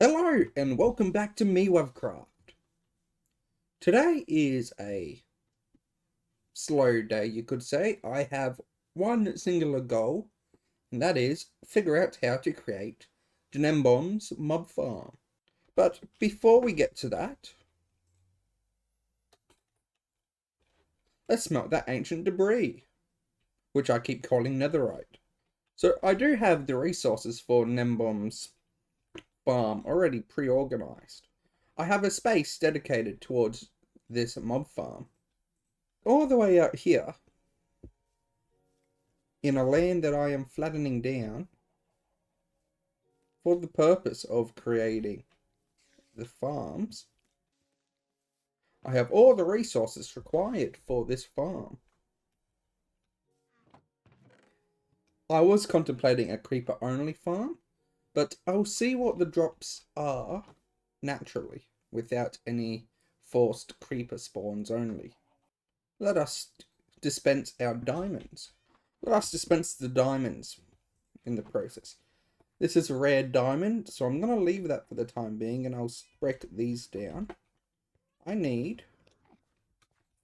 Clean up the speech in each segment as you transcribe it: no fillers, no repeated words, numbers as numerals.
Hello and welcome back to Miwuvcraft. Today is a slow day, you could say. I have one singular goal, and that is figure out how to create Dnembom's mob farm. But before we get to that, let's smelt that ancient debris, which I keep calling netherite. So I do have the resources for Dnembom's farm already pre-organized. I have a space dedicated towards this mob farm. All the way out here, in a land that I am flattening down for the purpose of creating the farms, I have all the resources required for this farm. I was contemplating a creeper only farm, but I'll see what the drops are naturally without any forced creeper spawns only. Let us dispense our diamonds. Let us dispense the diamonds in the process. This is a rare diamond, so I'm going to leave that for the time being, and I'll break these down. I need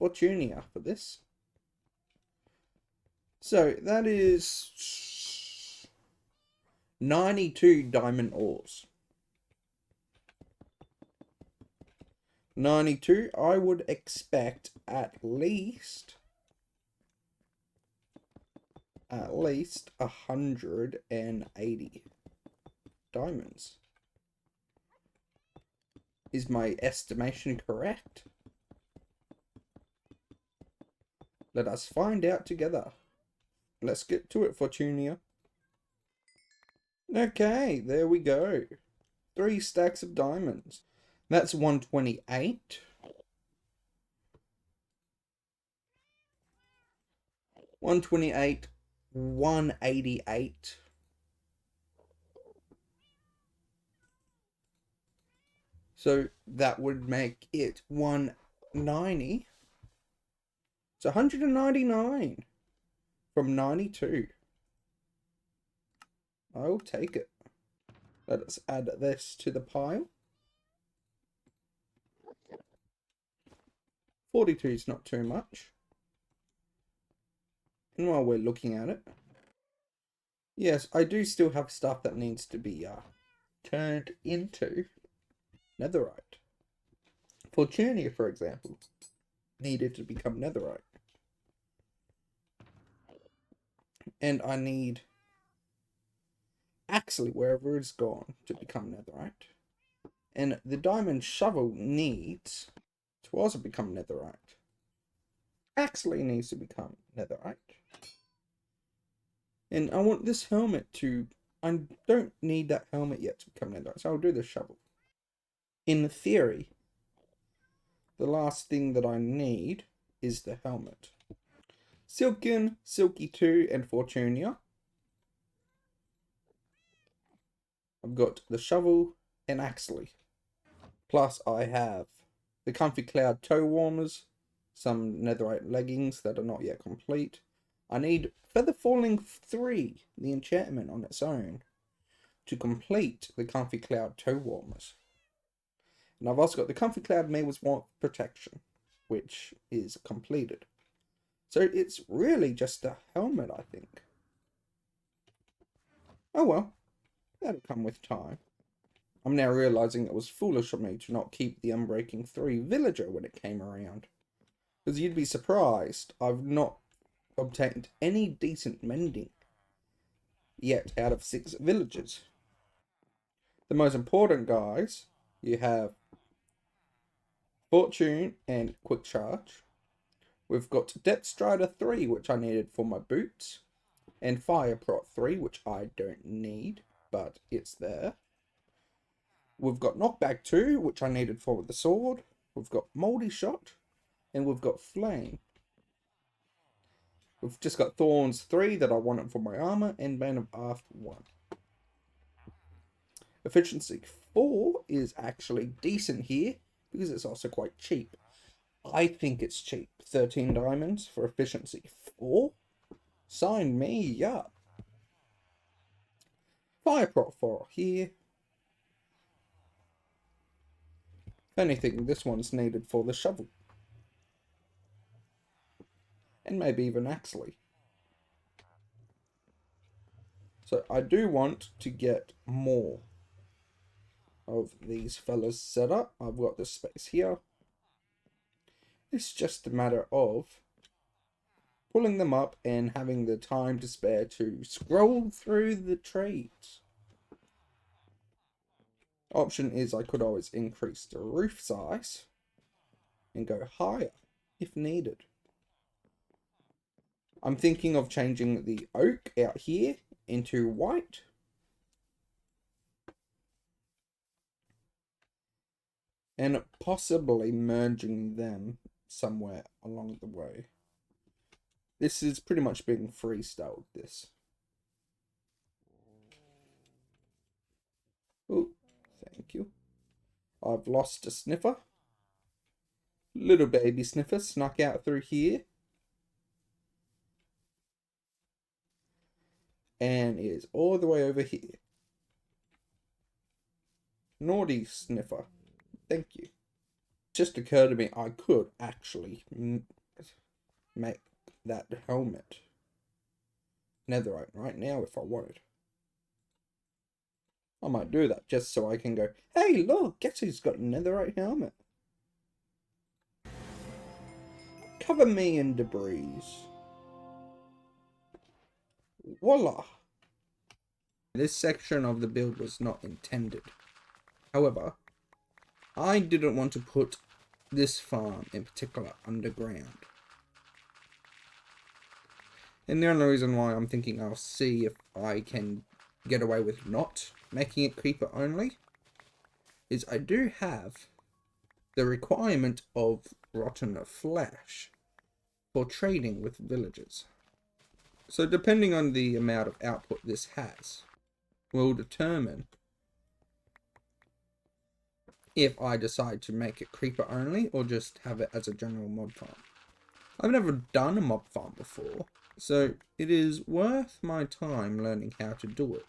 Fortunia for this. So that is 92 diamond ores. 92, I would expect at least 180 diamonds. Is my estimation correct? Let us find out together. Let's get to it, Fortunia. Okay, there we go. 3 stacks of diamonds. That's 128. 128, 188. So that would make it 190. It's 199 from 92. I'll take it. Let us add this to the pile. 42 is not too much. And while we're looking at it, yes, I do still have stuff that needs to be turned into netherite. Fortunia, for example, needed to become netherite. And I need Axley, wherever it's gone, to become netherite. And the diamond shovel needs to also become netherite. Axley needs to become netherite. And I want this helmet to... I don't need that helmet yet to become netherite, so I'll do the shovel. In theory, the last thing that I need is the helmet. Silken, Silky 2, and Fortunia. I've got the shovel and Axley. Plus I have the Comfy Cloud toe warmers, some netherite leggings that are not yet complete. I need Feather Falling 3, the enchantment on its own, to complete the Comfy Cloud toe warmers. And I've also got the Comfy Cloud Mayor's Warmth Protection, which is completed. So it's really just a helmet, I think. Oh well, that'll come with time. I'm now realizing it was foolish of me to not keep the Unbreaking 3 villager when it came around. Because you'd be surprised, I've not obtained any decent mending yet out of 6 villagers. The most important guys, you have Fortune and Quick Charge. We've got Depth Strider 3, which I needed for my boots, and Fire Prot 3, which I don't need, but it's there. We've got Knockback 2, which I needed for the sword. We've got Moldy Shot, and we've got Flame. We've just got Thorns 3 that I wanted for my armor, and Bane of Aft 1. Efficiency 4 is actually decent here, because it's also quite cheap. I think it's cheap. 13 diamonds for efficiency 4? Sign me up. Fire Prot 4 here. If anything, this one's needed for the shovel. And maybe even Axley. So I do want to get more of these fellas set up. I've got the space here. It's just a matter of pulling them up and having the time to spare to scroll through the trades. Option is I could always increase the roof size and go higher if needed. I'm thinking of changing the oak out here into white. And possibly merging them somewhere along the way. This is pretty much being freestyled, this. Oh, thank you. I've lost a sniffer. Little baby sniffer snuck out through here. And is all the way over here. Naughty sniffer. Thank you. It just occurred to me I could actually make that helmet netherite right now if I wanted. I might do that just so I can go, hey look, guess who's got a netherite helmet? Cover me in debris. Voila! This section of the build was not intended. However, I didn't want to put this farm in particular underground. And the only reason why I'm thinking I'll see if I can get away with not making it creeper only is I do have the requirement of rotten flesh for trading with villagers. So depending on the amount of output this has, will determine if I decide to make it creeper only or just have it as a general mob farm. I've never done a mob farm before, so it is worth my time learning how to do it.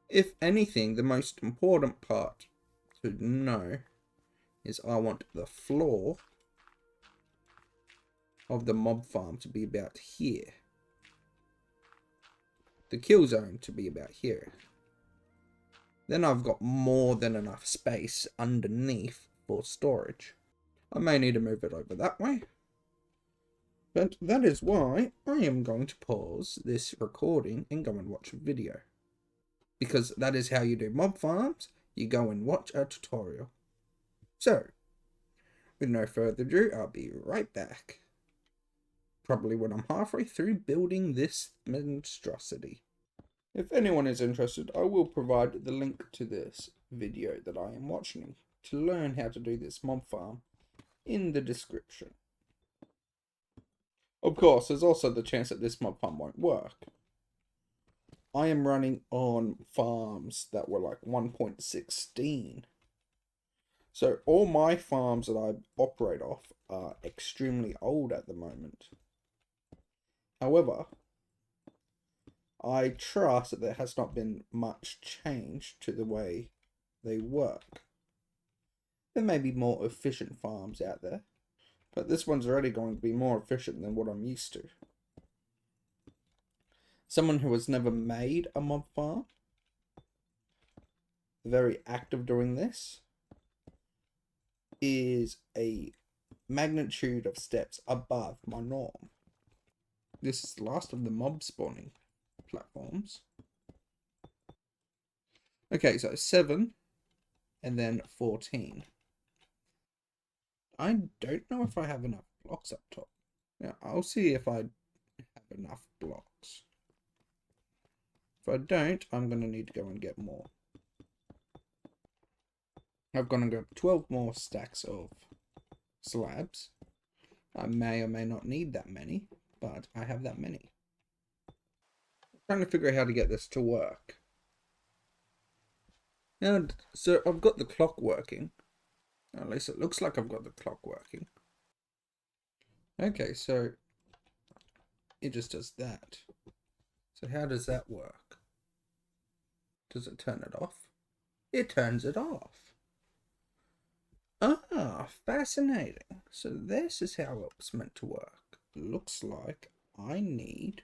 If anything, the most important part to know is I want the floor of the mob farm to be about here. The kill zone to be about here. Then I've got more than enough space underneath for storage. I may need to move it over that way. But that is why I am going to pause this recording and go and watch a video. Because that is how you do mob farms. You go and watch a tutorial. So, with no further ado, I'll be right back. Probably when I'm halfway through building this monstrosity. If anyone is interested, I will provide the link to this video that I am watching to learn how to do this mob farm in the description. Of course, there's also the chance that this mob farm won't work. I am running on farms that were like 1.16. So all my farms that I operate off are extremely old at the moment. However, I trust that there has not been much change to the way they work. There may be more efficient farms out there, but this one's already going to be more efficient than what I'm used to. Someone who has never made a mob farm, very active doing this, is a magnitude of steps above my norm. This is the last of the mob spawning platforms. Okay, so 7 and then 14. I don't know if I have enough blocks up top. Now, I'll see if I have enough blocks. If I don't, I'm going to need to go and get more. I've gone and got 12 more stacks of slabs. I may or may not need that many, but I have that many. I'm trying to figure out how to get this to work. And so I've got the clock working. At least it looks like I've got the clock working. Okay, so it just does that. So how does that work? Does it turn it off? It turns it off. Ah, fascinating. So this is how it was meant to work. Looks like I need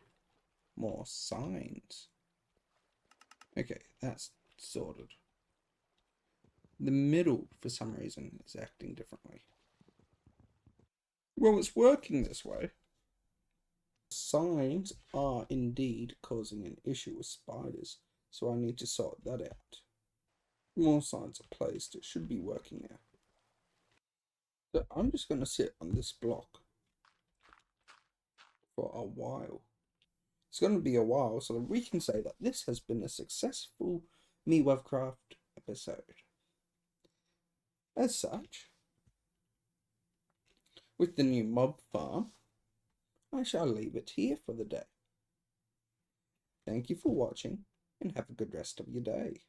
more signs. Okay, that's sorted. The middle, for some reason, is acting differently. Well, it's working this way. Signs are indeed causing an issue with spiders, so I need to sort that out. More signs are placed. It should be working now. So I'm just going to sit on this block for a while. It's going to be a while so that we can say that this has been a successful Miwuvcraft episode. As such, with the new mob farm, I shall leave it here for the day. Thank you for watching and have a good rest of your day.